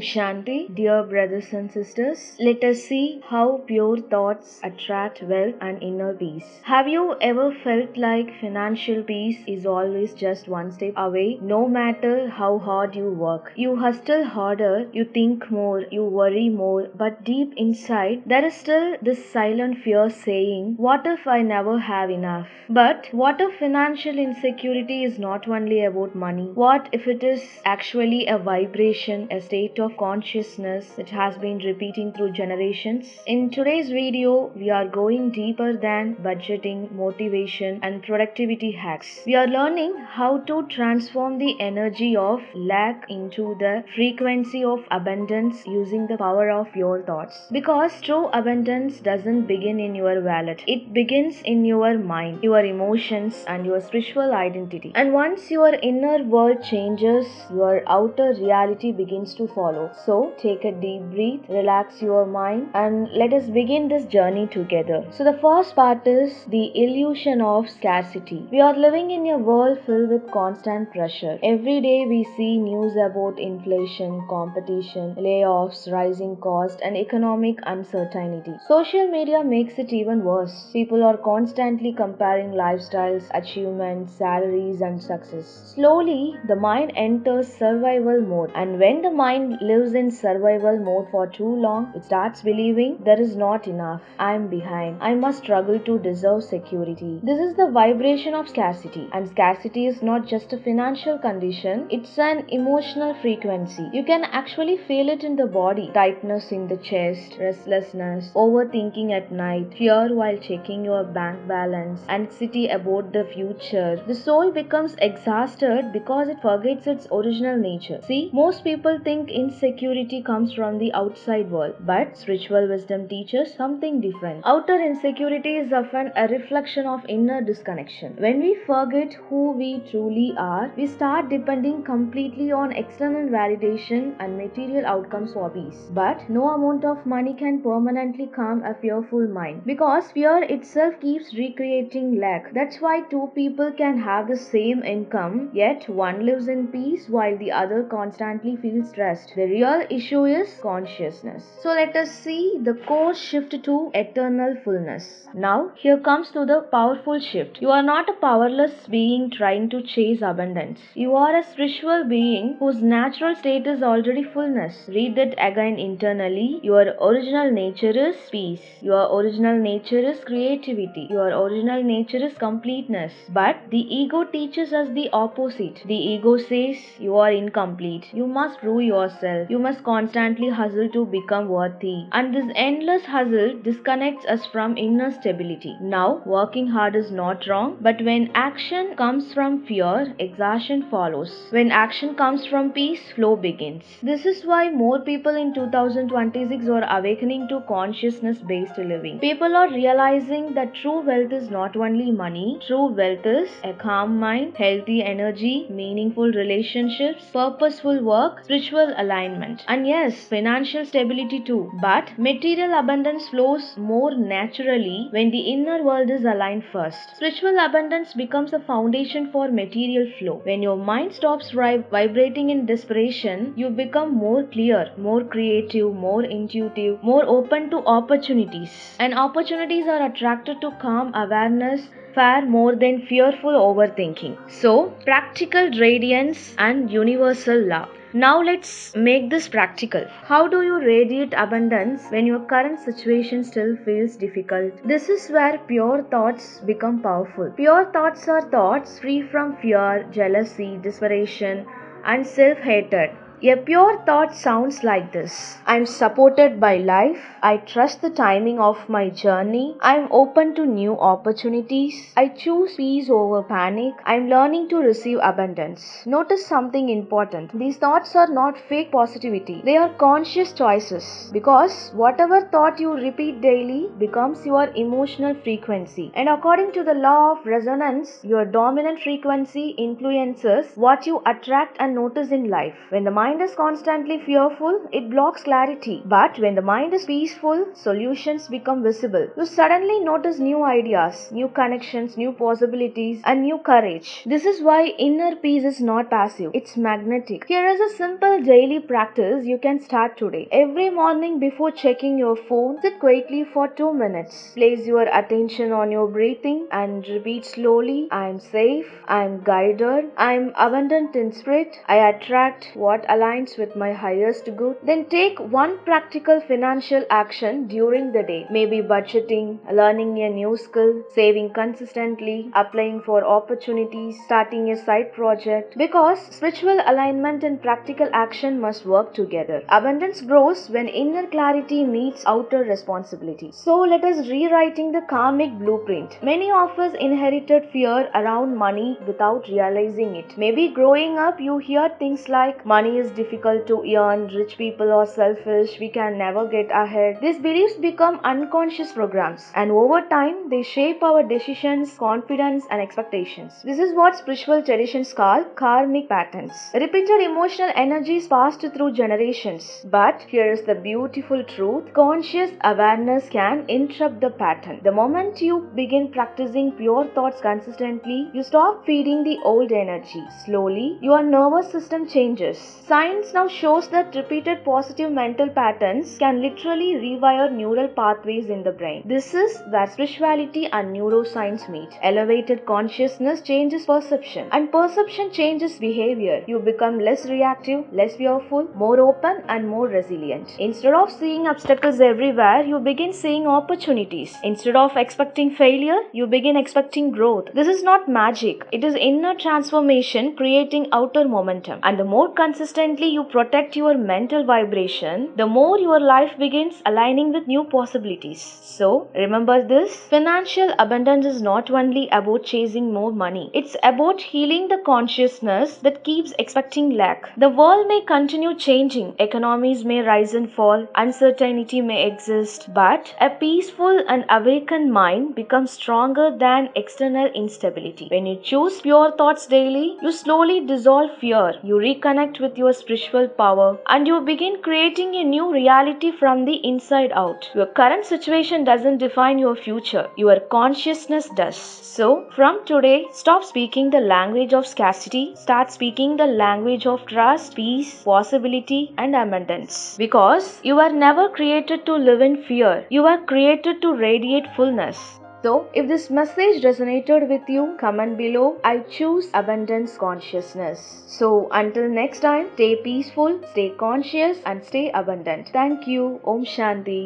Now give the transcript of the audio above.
Shanti. Dear brothers and sisters, let us see how pure thoughts attract wealth and inner peace. Have you ever felt like financial peace is always just one step away? No matter how hard you work, you hustle harder, you think more, you worry more, but deep inside, there is still this silent fear saying, what if I never have enough? But what if financial insecurity is not only about money? What if it is actually a vibration, a state of consciousness that has been repeating through generations? In today's video, we are going deeper than budgeting, motivation, and productivity hacks. We are learning how to transform the energy of lack into the frequency of abundance using the power of your thoughts. Because true abundance doesn't begin in your wallet, it begins in your mind, your emotions, and your spiritual identity. And once your inner world changes, your outer reality begins to follow. So take a deep breath, relax your mind, and let us begin this journey together. So the first part is the illusion of scarcity. We are living in a world filled with constant pressure. Every day we see news about inflation, competition, layoffs, rising cost, and economic uncertainty. Social media makes it even worse. People are constantly comparing lifestyles, achievements, salaries, and success. Slowly, the mind enters survival mode, and when the mind lives in survival mode for too long, it starts believing there is not enough. I am behind. I must struggle to deserve security. This is the vibration of scarcity, and scarcity is not just a financial condition, it's an emotional frequency. You can actually feel it in the body: tightness in the chest, restlessness, overthinking at night, fear while checking your bank balance, anxiety about the future. The soul becomes exhausted because it forgets its original nature. See, most people think insecurity comes from the outside world, but spiritual wisdom teaches something different. Outer insecurity is often a reflection of inner disconnection. When we forget who we truly are, we start depending completely on external validation and material outcomes for peace. But no amount of money can permanently calm a fearful mind, because fear itself keeps recreating lack. That's why two people can have the same income, yet one lives in peace while the other constantly feels stressed. The real issue is consciousness. So let us see the core shift to eternal fullness. Now, here comes to the powerful shift. You are not a powerless being trying to chase abundance. You are a spiritual being whose natural state is already fullness. Read that again internally. Your original nature is peace. Your original nature is creativity. Your original nature is completeness. But the ego teaches us the opposite. The ego says you are incomplete. You must prove yourself. You must constantly hustle to become worthy. And this endless hustle disconnects us from inner stability. Now, working hard is not wrong, but when action comes from fear, exhaustion follows. When action comes from peace, flow begins. This is why more people in 2026 are awakening to consciousness-based living. People are realizing that true wealth is not only money. True wealth is a calm mind, healthy energy, meaningful relationships, purposeful work, spiritual alignment, and yes, financial stability too. But material abundance flows more naturally when the inner world is aligned first. Spiritual abundance becomes a foundation for material flow. When your mind stops vibrating in desperation, you become more clear, more creative, more intuitive, more open to opportunities. And opportunities are attracted to calm awareness far more than fearful overthinking. So, practical radiance and universal law. Now let's make this practical. How do you radiate abundance when your current situation still feels difficult? This is where pure thoughts become powerful. Pure thoughts are thoughts free from fear, jealousy, desperation, and self-hatred. A pure thought sounds like this: I'm supported by life. I trust the timing of my journey. I'm open to new opportunities. I choose peace over panic. I'm learning to receive abundance. Notice something important. These thoughts are not fake positivity. They are conscious choices. Because whatever thought you repeat daily becomes your emotional frequency. And according to the law of resonance, your dominant frequency influences what you attract and notice in life. When the mind mind is constantly fearful, it blocks clarity. But when the mind is peaceful, solutions become visible. You suddenly notice new ideas, new connections, new possibilities, and new courage. This is why inner peace is not passive, it's magnetic. Here is a simple daily practice you can start today. Every morning before checking your phone, sit quietly for 2 minutes. Place your attention on your breathing and repeat slowly, I am safe, I am guided, I am abundant in spirit, I attract what aligns with my highest good. Then take one practical financial action during the day. Maybe budgeting, learning a new skill, saving consistently, applying for opportunities, starting a side project. Because spiritual alignment and practical action must work together. Abundance grows when inner clarity meets outer responsibility. So let us rewriting the karmic blueprint. Many of us inherited fear around money without realizing it. Maybe growing up you hear things like money is difficult to earn, rich people are selfish, we can never get ahead. These beliefs become unconscious programs, and over time they shape our decisions, confidence, and expectations. This is what spiritual traditions call karmic patterns. Repeated emotional energies passed through generations. But here is the beautiful truth: conscious awareness can interrupt the pattern. The moment you begin practicing pure thoughts consistently, you stop feeding the old energy. Slowly, your nervous system changes. Science now shows that repeated positive mental patterns can literally rewire neural pathways in the brain. This is where spirituality and neuroscience meet. Elevated consciousness changes perception, and perception changes behavior. You become less reactive, less fearful, more open, and more resilient. Instead of seeing obstacles everywhere, you begin seeing opportunities. Instead of expecting failure, you begin expecting growth. This is not magic, it is inner transformation creating outer momentum. And the more consistently you protect your mental vibration, the more your life begins aligning with new possibilities. So, remember this: financial abundance is not only about chasing more money, it's about healing the consciousness that keeps expecting lack. The world may continue changing, economies may rise and fall, uncertainty may exist, but a peaceful and awakened mind becomes stronger than external instability. When you choose pure thoughts daily, you slowly dissolve fear, you reconnect with your spiritual power, and you begin creating a new reality from the inside out. Your current situation doesn't define your future, your consciousness does. So, from today, stop speaking the language of scarcity, start speaking the language of trust, peace, possibility, and abundance. Because you are never created to live in fear, you are created to radiate fullness. So, if this message resonated with you, comment below. I choose abundance consciousness. So, until next time, stay peaceful, stay conscious, and stay abundant. Thank you. Om Shanti.